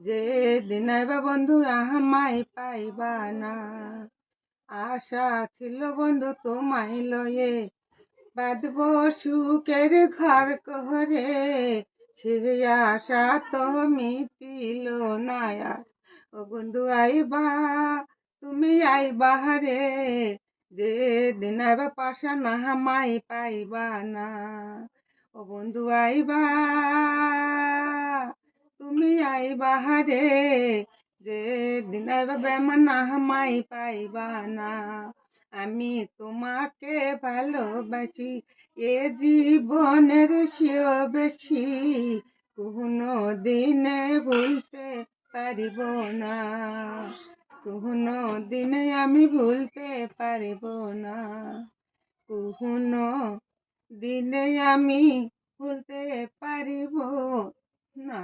যে দিন আইবা বন্ধু আমায় পাইবা না। আশা ছিল বন্ধু তোমায় লয়ে বাঁধব সুখের ঘর করে, সে আশা তো মিটিল না আর। ও বন্ধু আইবা, তুমি আইবা রে, যে দিন আইবা পাশা না আমায় পাইবা না। ও বন্ধু আইবা, তুমি আইবা রে, যে দিন আইবা বেমান না আমায় পাইবা না। আমি তোমাকে ভালোবাসি এ জীবনের চেয়েও বেশি, কোনো দিনে ভুলতে পারিব না, কোনো দিনে আমি ভুলতে পারিব না, কোনো দিনে আমি ভুলতে পারিব না।